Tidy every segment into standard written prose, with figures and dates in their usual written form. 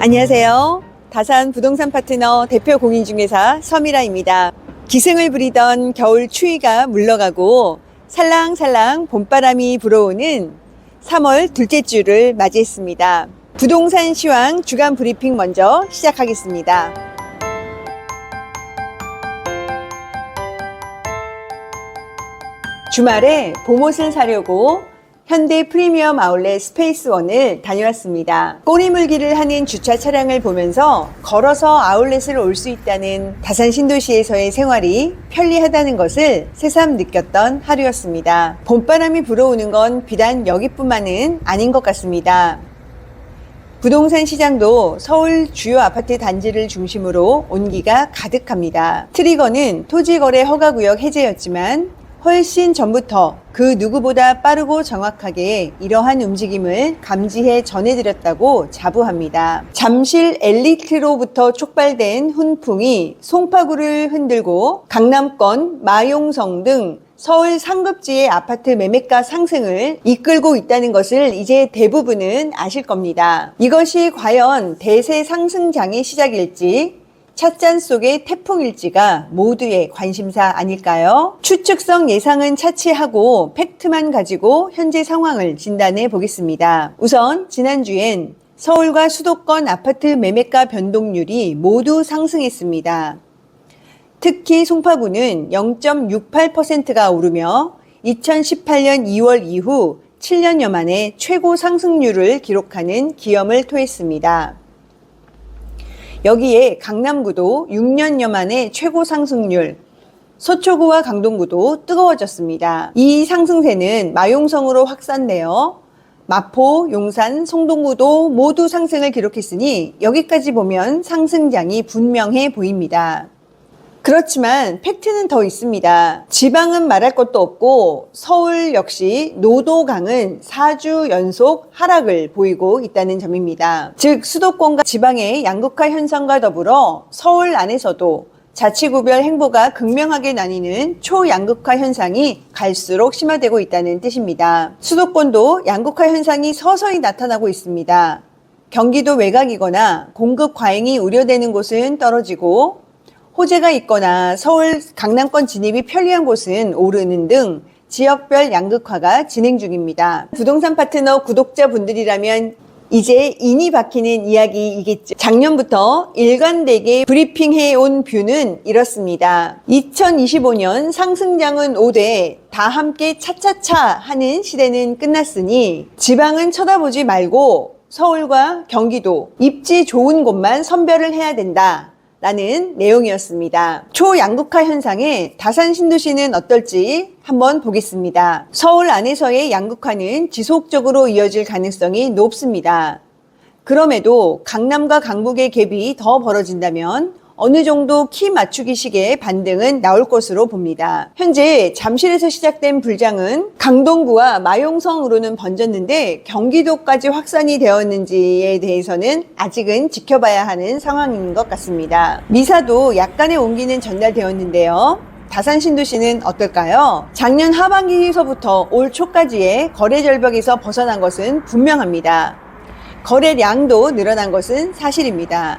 안녕하세요. 다산 부동산 파트너 대표 공인중개사 서미라입니다. 기승을 부리던 겨울 추위가 물러가고 살랑살랑 봄바람이 불어오는 3월 둘째 주를 맞이했습니다. 부동산 시황 주간 브리핑 먼저 시작하겠습니다. 주말에 봄옷을 사려고 현대 프리미엄 아울렛 스페이스원을 다녀왔습니다. 꼬리물기를 하는 주차 차량을 보면서 걸어서 아울렛을 올 수 있다는 다산 신도시에서의 생활이 편리하다는 것을 새삼 느꼈던 하루였습니다. 봄바람이 불어오는 건 비단 여기뿐만은 아닌 것 같습니다. 부동산 시장도 서울 주요 아파트 단지를 중심으로 온기가 가득합니다. 트리거는 토지거래 허가구역 해제였지만 훨씬 전부터 그 누구보다 빠르고 정확하게 이러한 움직임을 감지해 전해드렸다고 자부합니다. 잠실 엘리트로부터 촉발된 훈풍이 송파구를 흔들고 강남권, 마용성 등 서울 상급지의 아파트 매매가 상승을 이끌고 있다는 것을 이제 대부분은 아실 겁니다. 이것이 과연 대세 상승장의 시작일지 찻잔 속의 태풍일지가 모두의 관심사 아닐까요? 추측성 예상은 차치하고 팩트만 가지고 현재 상황을 진단해 보겠습니다. 우선 지난주엔 서울과 수도권 아파트 매매가 변동률이 모두 상승했습니다. 특히 송파구는 0.68%가 오르며 2018년 2월 이후 7년여 만에 최고 상승률을 기록하는 기염을 토했습니다. 여기에 강남구도 6년여 만에 최고 상승률, 서초구와 강동구도 뜨거워졌습니다. 이 상승세는 마용성으로 확산되어 마포, 용산, 성동구도 모두 상승을 기록했으니 여기까지 보면 상승장이 분명해 보입니다. 그렇지만 팩트는 더 있습니다. 지방은 말할 것도 없고 서울 역시 노도강은 4주 연속 하락을 보이고 있다는 점입니다. 즉 수도권과 지방의 양극화 현상과 더불어 서울 안에서도 자치구별 행보가 극명하게 나뉘는 초양극화 현상이 갈수록 심화되고 있다는 뜻입니다. 수도권도 양극화 현상이 서서히 나타나고 있습니다. 경기도 외곽이거나 공급 과잉이 우려되는 곳은 떨어지고 호재가 있거나 서울 강남권 진입이 편리한 곳은 오르는 등 지역별 양극화가 진행 중입니다. 부동산 파트너 구독자분들이라면 이제 인이 박히는 이야기이겠죠. 작년부터 일관되게 브리핑해온 뷰는 이렇습니다. 2025년 상승장은 5대 다 함께 차차차 하는 시대는 끝났으니 지방은 쳐다보지 말고 서울과 경기도 입지 좋은 곳만 선별을 해야 된다 라는 내용이었습니다. 초양극화 현상에 다산 신도시는 어떨지 한번 보겠습니다. 서울 안에서의 양극화는 지속적으로 이어질 가능성이 높습니다. 그럼에도 강남과 강북의 갭이 더 벌어진다면 어느 정도 키 맞추기식의 반등은 나올 것으로 봅니다. 현재 잠실에서 시작된 불장은 강동구와 마용성으로는 번졌는데 경기도까지 확산이 되었는지에 대해서는 아직은 지켜봐야 하는 상황인 것 같습니다. 미사도 약간의 온기는 전달되었는데요. 다산 신도시는 어떨까요? 작년 하반기에서부터 올 초까지의 거래 절벽에서 벗어난 것은 분명합니다. 거래량도 늘어난 것은 사실입니다.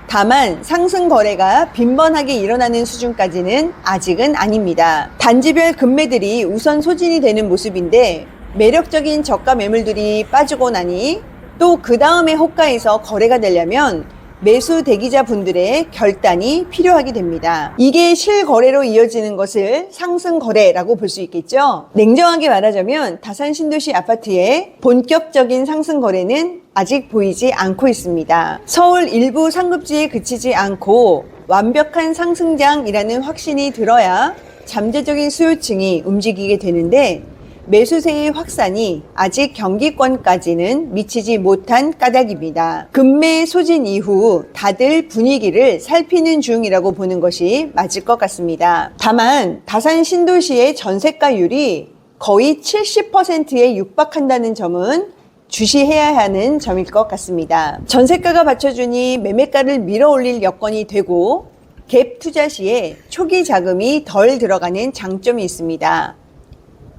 다만 상승 거래가 빈번하게 일어나는 수준까지는 아직은 아닙니다. 단지별 급매들이 우선 소진이 되는 모습인데 매력적인 저가 매물들이 빠지고 나니 또 그 다음에 호가에서 거래가 되려면 매수 대기자 분들의 결단이 필요하게 됩니다. 이게 실거래로 이어지는 것을 상승 거래라고 볼 수 있겠죠. 냉정하게 말하자면 다산 신도시 아파트의 본격적인 상승 거래는 아직 보이지 않고 있습니다. 서울 일부 상급지에 그치지 않고 완벽한 상승장이라는 확신이 들어야 잠재적인 수요층이 움직이게 되는데 매수세의 확산이 아직 경기권까지는 미치지 못한 까닭입니다. 급매 소진 이후 다들 분위기를 살피는 중이라고 보는 것이 맞을 것 같습니다. 다만 다산 신도시의 전세가율이 거의 70%에 육박한다는 점은 주시해야 하는 점일 것 같습니다. 전세가가 받쳐주니 매매가를 밀어올릴 여건이 되고 갭 투자 시에 초기 자금이 덜 들어가는 장점이 있습니다.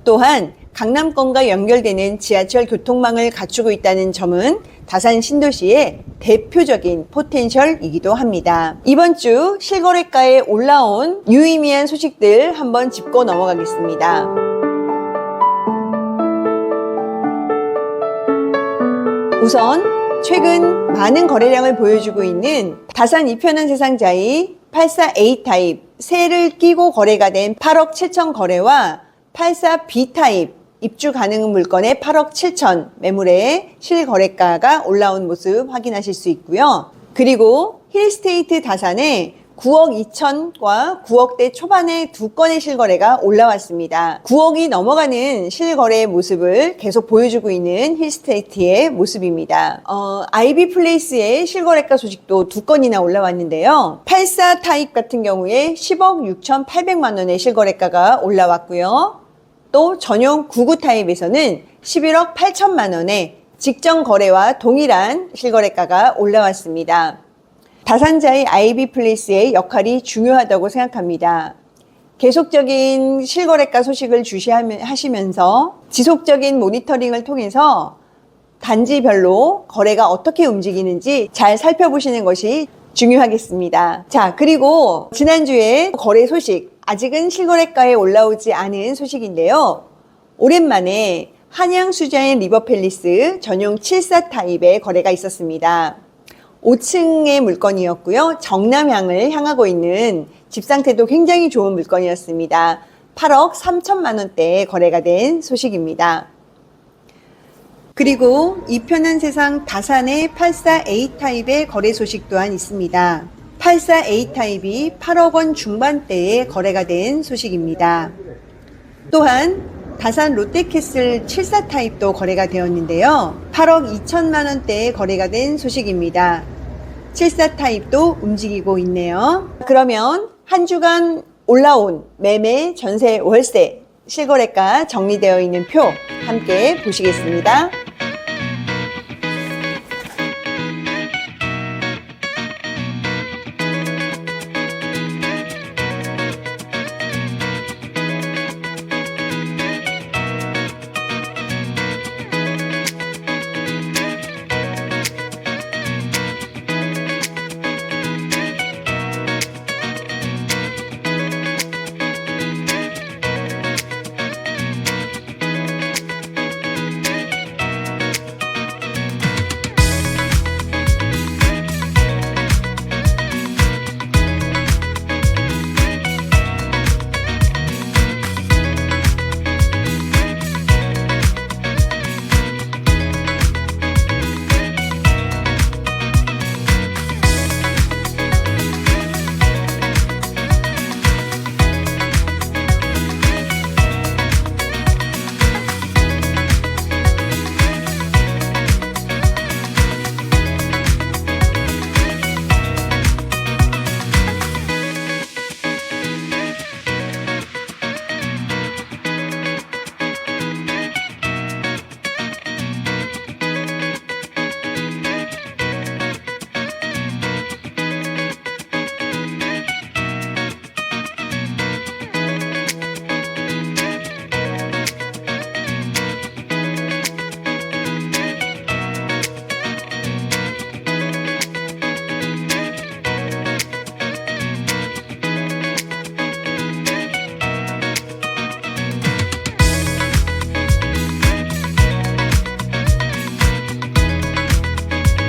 또한 강남권과 연결되는 지하철 교통망을 갖추고 있다는 점은 다산 신도시의 대표적인 포텐셜이기도 합니다. 이번 주 실거래가에 올라온 유의미한 소식들 한번 짚고 넘어가겠습니다. 우선 최근 많은 거래량을 보여주고 있는 다산 이편한 세상자의 84A 타입 세를 끼고 거래가 된 8억 7천 거래와 84B 타입 입주 가능 물건의 8억 7천 매물의 실거래가가 올라온 모습 확인하실 수 있고요. 그리고 힐스테이트 다산에 9억 2천과 9억대 초반의 두 건의 실거래가 올라왔습니다. 9억이 넘어가는 실거래의 모습을 계속 보여주고 있는 힐스테이트의 모습입니다. 아이비 플레이스의 실거래가 소식도 두 건이나 올라왔는데요. 84 타입 같은 경우에 10억 6,800만 원의 실거래가가 올라왔고요. 또 전용 99 타입에서는 11억 8천만 원의 직전 거래와 동일한 실거래가가 올라왔습니다. 다산자의 아이비 플레이스의 역할이 중요하다고 생각합니다. 계속적인 실거래가 소식을 주시하시면서 지속적인 모니터링을 통해서 단지별로 거래가 어떻게 움직이는지 잘 살펴보시는 것이 중요하겠습니다. 자, 그리고 지난주에 거래 소식, 아직은 실거래가에 올라오지 않은 소식인데요. 오랜만에 한양수자인 리버팰리스 전용 74 타입의 거래가 있었습니다. 5층의 물건이었고요. 정남향을 향하고 있는 집 상태도 굉장히 좋은 물건이었습니다. 8억 3천만 원대에 거래가 된 소식입니다. 그리고 이편한 세상 다산의 84A 타입의 거래 소식 또한 있습니다. 84A 타입이 8억 원 중반대에 거래가 된 소식입니다. 또한 다산 롯데캐슬 74 타입도 거래가 되었는데요. 8억 2천만 원대에 거래가 된 소식입니다. 74 타입도 움직이고 있네요. 그러면 한 주간 올라온 매매, 전세, 월세, 실거래가 정리되어 있는 표 함께 보시겠습니다.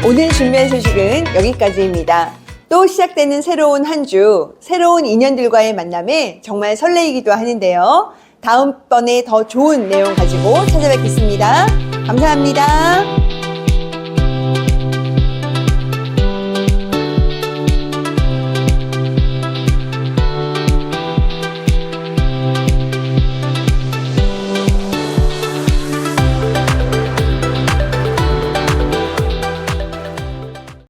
오늘 준비한 소식은 여기까지입니다. 또 시작되는 새로운 한 주, 새로운 인연들과의 만남에 정말 설레이기도 하는데요. 다음번에 더 좋은 내용 가지고 찾아뵙겠습니다. 감사합니다.